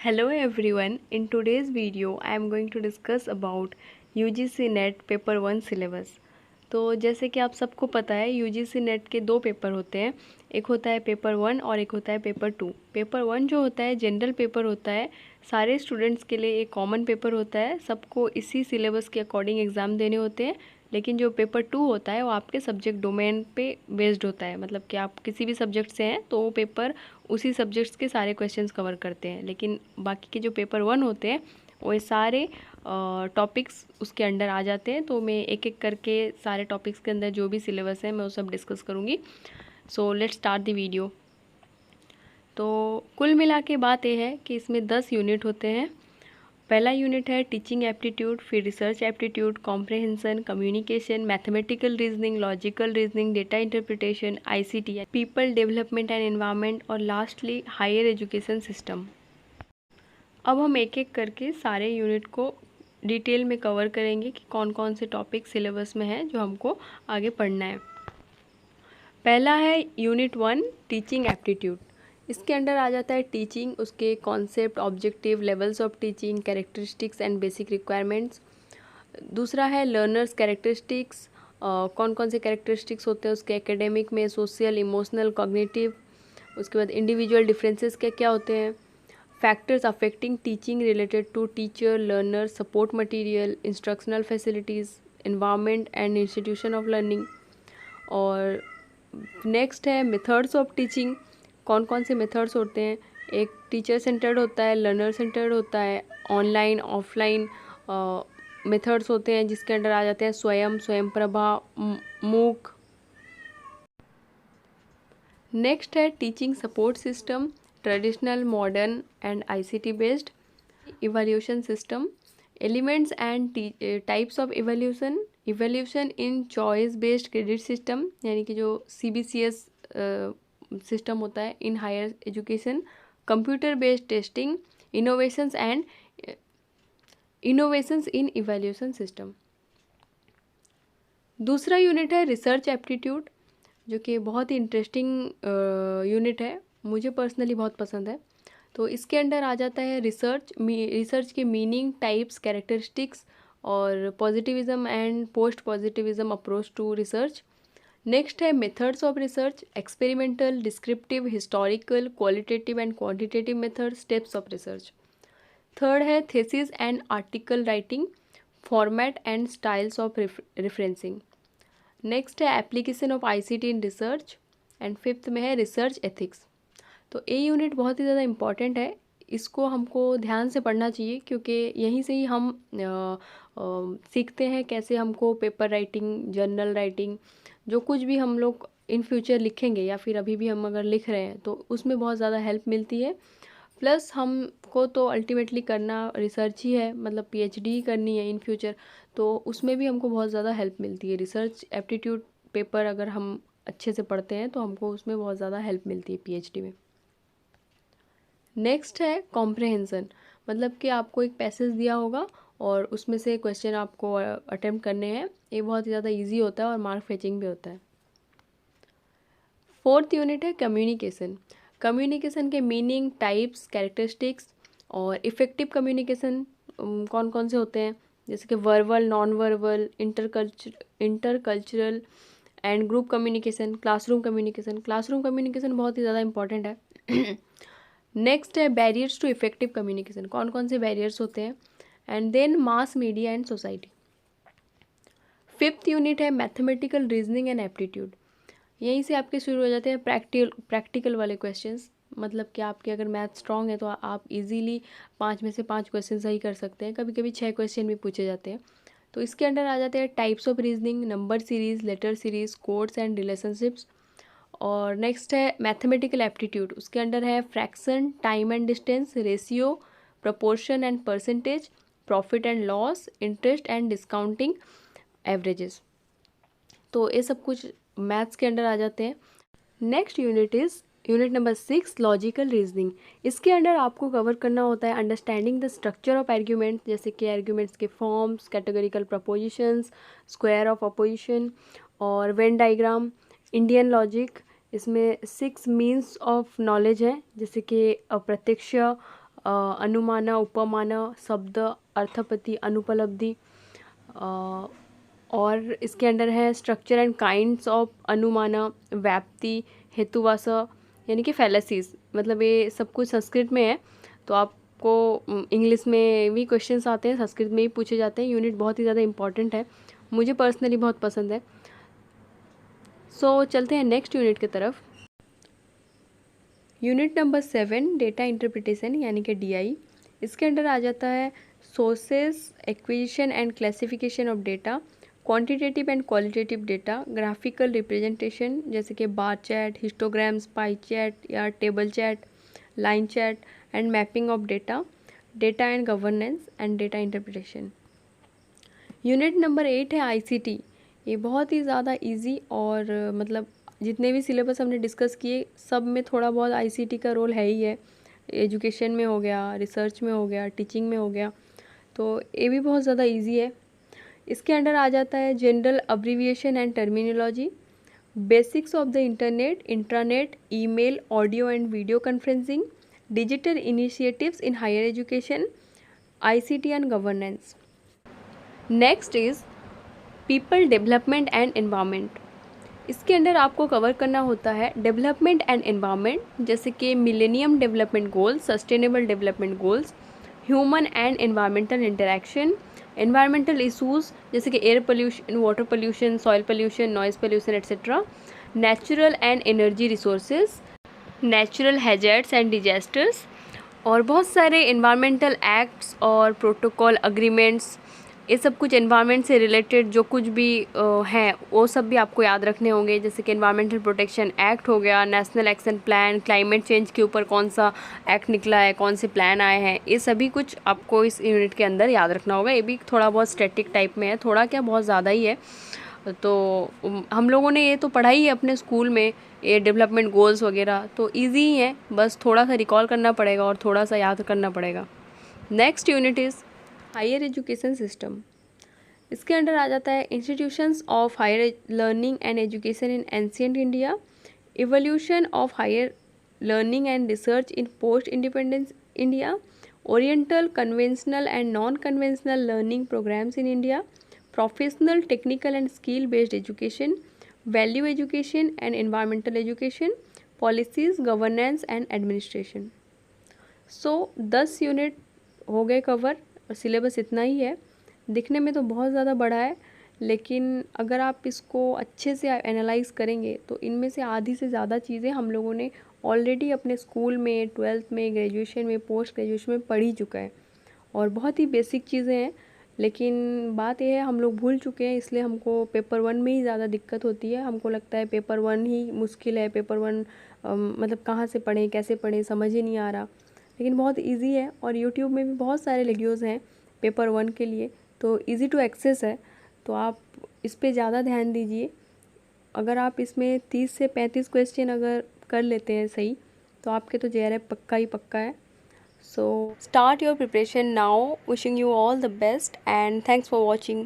Hello everyone, in today's video I am going to discuss about UGC net paper 1 syllabus. तो जैसे कि आप सबको पता है UGC नेट के दो पेपर होते हैं, एक होता है पेपर 1 और एक होता है पेपर 2। पेपर 1 जो होता है जनरल पेपर होता है, सारे स्टूडेंट्स के लिए एक कॉमन पेपर होता है, सबको इसी सिलेबस के अकॉर्डिंग एग्ज़ाम देने होते हैं। लेकिन जो पेपर 2 होता है वो आपके सब्जेक्ट डोमेन पे बेस्ड होता है, मतलब कि आप किसी भी सब्जेक्ट से हैं तो वो पेपर उसी सब्जेक्ट्स के सारे क्वेश्चंस कवर करते हैं। लेकिन बाकी के जो पेपर 1 होते हैं वो सारे टॉपिक्स उसके अंडर आ जाते हैं। तो मैं एक एक करके सारे टॉपिक्स के अंदर जो भी सिलेबस है मैं वो सब डिस्कस करूँगी। So let's start the video. तो कुल मिला के बात यह है कि इसमें 10 यूनिट होते हैं। पहला यूनिट है टीचिंग एप्टीट्यूड, फिर research aptitude, comprehension, communication, mathematical reasoning, logical reasoning, data interpretation, ICT, people development and environment और लास्टली हायर एजुकेशन सिस्टम। अब हम एक एक करके सारे यूनिट को डिटेल में कवर करेंगे कि कौन कौन से टॉपिक सिलेबस में हैं जो हमको आगे पढ़ना है। पहला है यूनिट 1 टीचिंग एप्टीट्यूड। इसके अंडर आ जाता है टीचिंग, उसके concept, objective, levels of teaching, characteristics and basic requirements. दूसरा है लर्नर्स कैरेक्टरिस्टिक्स, कौन कौन से कैरेक्टरिस्टिक्स होते हैं उसके एकेडमिक में, सोशल, इमोशनल, कॉग्निटिव। उसके बाद इंडिविजुअल डिफरेंसेस क्या क्या होते हैं, factors affecting teaching related to teacher, learner, support material, instructional facilities, environment and institution of learning. और नेक्स्ट है मेथड्स ऑफ टीचिंग, कौन कौन से मेथड्स होते हैं, एक टीचर सेंटर्ड होता है, लर्नर सेंटर्ड होता है, ऑनलाइन ऑफलाइन मेथड्स होते हैं जिसके अंडर आ जाते हैं स्वयं, स्वयं प्रभा, मूक। नेक्स्ट है teaching support system, traditional, modern and ICT based. Evaluation system, elements and types of evaluation, evaluation in choice based credit system, यानी कि जो CBCS सिस्टम होता है in higher education, computer based testing, innovations and innovations in evaluation system. दूसरा unit है research aptitude, जो कि बहुत ही इंटरेस्टिंग यूनिट है, मुझे पर्सनली बहुत पसंद है। तो इसके अंडर आ जाता है रिसर्च के मीनिंग, टाइप्स, कैरेक्टरिस्टिक्स और positivism and post positivism approach to research. Next है methods of research, experimental, descriptive, historical, qualitative and quantitative method, steps of research. Third है thesis and article writing, format and styles of referencing. Next है application of ICT in research and fifth में है research ethics. तो ये unit बहुत ही ज़्यादा important है, इसको हमको ध्यान से पढ़ना चाहिए क्योंकि यहीं से ही हम सीखते हैं कैसे हमको पेपर राइटिंग, जर्नल राइटिंग, जो कुछ भी हम लोग इन फ्यूचर लिखेंगे या फिर अभी भी हम अगर लिख रहे हैं तो उसमें बहुत ज़्यादा हेल्प मिलती है। प्लस हमको तो अल्टीमेटली करना रिसर्च ही है, मतलब PhD ही करनी है इन फ्यूचर, तो उसमें भी हमको बहुत ज़्यादा हेल्प मिलती है। रिसर्च एप्टीट्यूड पेपर अगर हम अच्छे से पढ़ते हैं तो हमको उसमें बहुत ज़्यादा हेल्प मिलती है PhD में। नेक्स्ट है कॉम्प्रहेंशन, मतलब कि आपको एक पैसेज दिया होगा और उसमें से क्वेश्चन आपको अटेम्प्ट करने हैं, ये बहुत ही ज़्यादा ईजी होता है और मार्क फेचिंग भी होता है। फोर्थ यूनिट है कम्युनिकेशन, कम्युनिकेशन के मीनिंग, टाइप्स, कैरेक्टरिस्टिक्स और इफ़ेक्टिव कम्युनिकेशन कौन कौन से होते हैं, जैसे कि verbal, non verbal, intercultural and group communication, classroom communication. Classroom communication बहुत ही ज़्यादा इंपॉर्टेंट है। नेक्स्ट है बैरियर्स टू इफेक्टिव कम्युनिकेशन, कौन कौन से बैरियर्स होते हैं, and then mass media and society. Fifth unit है मैथमेटिकल रीजनिंग एंड एप्टीट्यूड, यहीं से आपके शुरू हो जाते हैं प्रैक्टिकल वाले क्वेश्चंस, मतलब कि आपके अगर मैथ स्ट्रांग है तो आप इजीली 5 में से 5 क्वेश्चन सही कर सकते हैं, कभी कभी 6 क्वेश्चन भी पूछे जाते हैं। तो इसके अंडर आ जाते हैं types of reasoning, number series, letter series, codes and relationships. और नेक्स्ट है मैथमेटिकल एप्टीट्यूड, उसके अंडर है fraction, time and distance, ratio, proportion and percentage, profit and loss, interest and discounting, averages. तो ये सब कुछ मैथ्स के अंडर आ जाते हैं। Next unit is unit number 6 logical reasoning. इसके अंडर आपको कवर करना होता है understanding the structure of argument, जैसे कि आर्ग्यूमेंट्स के forms, categorical propositions, square of opposition और वेन डायग्राम, इंडियन लॉजिक। इसमें 6 मीन्स ऑफ नॉलेज है, जैसे कि अप्रत्यक्ष, अनुमान, उपमान, शब्द, अर्थपति, अनुपलब्धि, और इसके अंडर है स्ट्रक्चर एंड काइंड्स ऑफ अनुमान, व्याप्ति, हेतुवास, यानी कि फैलेसीज। मतलब ये सब कुछ संस्कृत में है, तो आपको इंग्लिश में भी क्वेश्चंस आते हैं, संस्कृत में ही पूछे जाते हैं। यूनिट बहुत ही ज़्यादा इंपॉर्टेंट है, मुझे पर्सनली बहुत पसंद है। सो चलते हैं नेक्स्ट यूनिट की तरफ। यूनिट नंबर 7 डेटा इंटरप्रिटेशन यानी कि DI। इसके अंडर आ जाता है sources, acquisition and classification of data, quantitative and qualitative data, graphical representation जैसे कि बार चैट, हिस्टोग्राम्स, पाई चैट या table chat, line chat, and mapping of data, data and governance and data interpretation. Unit number 8 है ICT। ये बहुत ही ज़्यादा easy और मतलब जितने भी सिलेबस हमने डिस्कस किए सब में थोड़ा बहुत ICT का रोल है ही है। एजुकेशन में हो गया, रिसर्च में हो गया, टीचिंग में हो गया, तो ये भी बहुत ज़्यादा इजी है। इसके अंडर आ जाता है general abbreviation and terminology, basics of the internet, intranet, email, audio and video conferencing, digital initiatives in higher education, ICT and governance. Next is people development and environment. इसके अंदर आपको कवर करना होता है डेवलपमेंट एंड एनवायरनमेंट, जैसे कि millennium development goals, sustainable development goals, human and environmental interaction, environmental issues जैसे कि air pollution, water pollution, soil pollution, noise pollution etcetera, natural and energy resources, natural hazards and disasters, और बहुत सारे environmental acts और protocol agreements. ये सब कुछ environment से रिलेटेड जो कुछ भी हैं वो सब भी आपको याद रखने होंगे, जैसे कि एनवायरमेंटल प्रोटेक्शन एक्ट हो गया, national action plan, climate change के ऊपर कौन सा एक्ट निकला है, कौन से प्लान आए हैं, ये सभी कुछ आपको इस यूनिट के अंदर याद रखना होगा। ये भी थोड़ा बहुत स्टैटिक टाइप में है, थोड़ा क्या बहुत ज़्यादा ही है। तो हम लोगों ने ये तो पढ़ा ही है अपने स्कूल में, ये डेवलपमेंट गोल्स वगैरह तो ईजी ही है, बस थोड़ा सा रिकॉल करना पड़ेगा और थोड़ा सा याद करना पड़ेगा। Next unit is higher education system. इसके अंडर आ जाता है institutions of higher learning and education in ancient India, evolution of higher learning and research in post independence India, oriental conventional and non conventional learning programmes in India, professional technical and skill based education, value education and environmental education, policies, governance and administration. So 10 unit हो गए cover और syllabus इतना ही है। दिखने में तो बहुत ज़्यादा बड़ा है, लेकिन अगर आप इसको अच्छे से एनालाइज करेंगे तो इनमें से आधी से ज़्यादा चीज़ें हम लोगों ने ऑलरेडी अपने स्कूल में, 12th में, ग्रेजुएशन में, पोस्ट ग्रेजुएशन में पढ़ ही चुका है और बहुत ही बेसिक चीज़ें हैं। लेकिन बात यह है हम लोग भूल चुके हैं, इसलिए हमको पेपर 1 में ही ज़्यादा दिक्कत होती है। हमको लगता है पेपर 1 ही मुश्किल है, पेपर 1 मतलब कहाँ से पढ़ें, कैसे पढ़ें, समझ ही नहीं आ रहा, लेकिन बहुत ईजी है। और यूट्यूब में भी बहुत सारे वीडियोज़ हैं पेपर 1 के लिए, तो इजी टू एक्सेस है, तो आप इस पे ज़्यादा ध्यान दीजिए। अगर आप इसमें 30 से 35 क्वेश्चन अगर कर लेते हैं सही, तो आपके तो JRF पक्का ही पक्का है। So start your preparation now, wishing you all the best and thanks for watching.